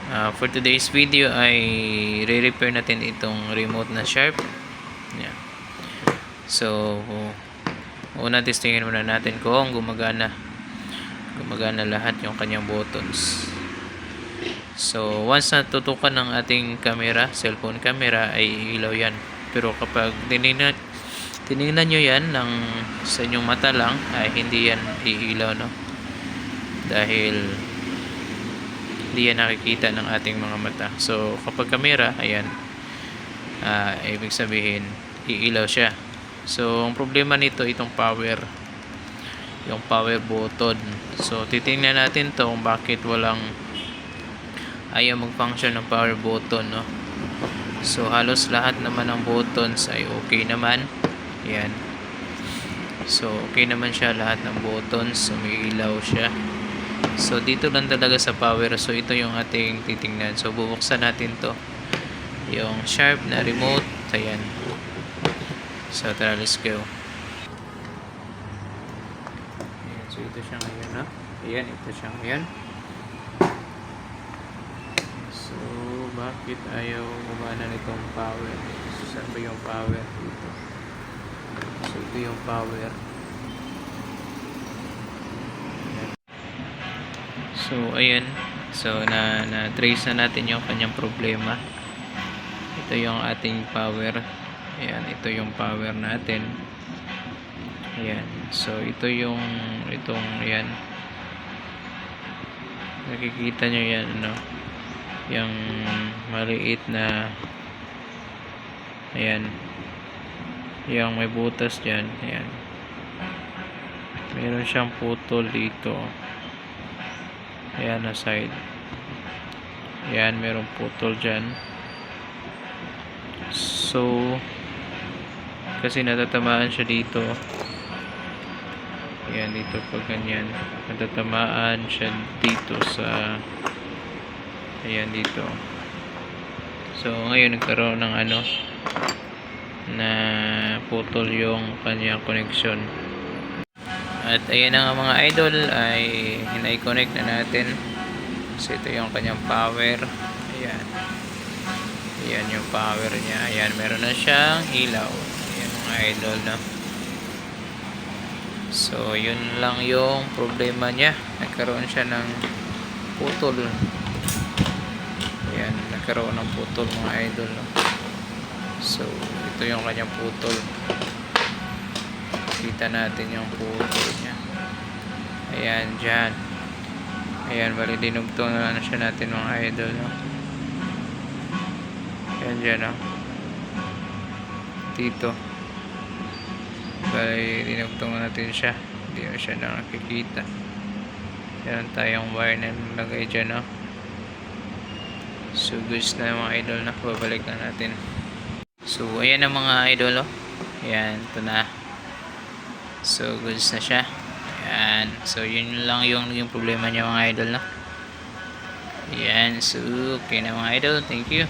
For today's video ay re-repair natin itong remote na Sharp. Yan. So, una testingin muna natin kung gumagana lahat yung kanyang buttons. So, once natutukan ng ating camera, cellphone camera, ay ilaw yan. Pero kapag tinignan nyo yan sa inyong mata lang, ay hindi yan iilaw, no? Dahil hindi yan nakikita ng ating mga mata. So, kapag camera, ayan, ibig sabihin, iilaw siya. So, ang problema nito, itong power, yung power button. So, titingnan natin to kung bakit ayaw mag-function ng power button, no? So, halos lahat naman ng buttons ay okay naman. Ayan. So, okay naman siya, lahat ng buttons, umiilaw siya. So, dito lang talaga sa power. So, ito yung ating titingnan. So, bubuksan natin to. Yung Sharp na remote. Ayan. So, tara, let's go. Ayan. So, ito siya ngayon, no? Ayan, ito siya ngayon. So, bakit ayaw gumana nitong power? So, saan ba yung power dito? So, ito yung power. So, ayan. So, na-trace na natin yung kanyang problema. Ito yung ating power. Ayan, ito yung power natin. Ayan. So, itong, ayan. Nakikita nyo yan, no? Yung maliit na, ayan. Yung may butas dyan. Ayan. Meron siyang putol dito. Ayan na side. Ayan, merong putol dyan. So, kasi natatamaan siya dito. Ayan, dito pag ganyan. Natatamaan siya dito sa, ayan, dito. So, ngayon nagkaroon ng na putol yung kanyang connection. At ayan na nga mga idol, ay hinay-connect na natin. So, ito yung kanyang power. Ayan. Ayan yung power niya. Ayan, meron na siyang ilaw. Ayan mga idol, no? So, yun lang yung problema niya. Nagkaroon siya ng putol. Ayan, nagkaroon ng putol mga idol, no? So, ito yung kanyang putol. Kita natin yung putol niya. Ayan, dyan. Ayan, bali dinugtong na siya natin mga idol, no? Ayan dyan, no? Dito. Bali dinugtong natin siya. Hindi na siya nakikita. Meron tayong wire na nilagay dyan, no? So, goods na mga idol, na babalik na natin. So, ayan ang mga idol, no? Ayan, ito na. So, goods na siya. Ayan. So, yun lang yung problema niya mga idol, no? Ayan. So, okay na mga idol. Thank you.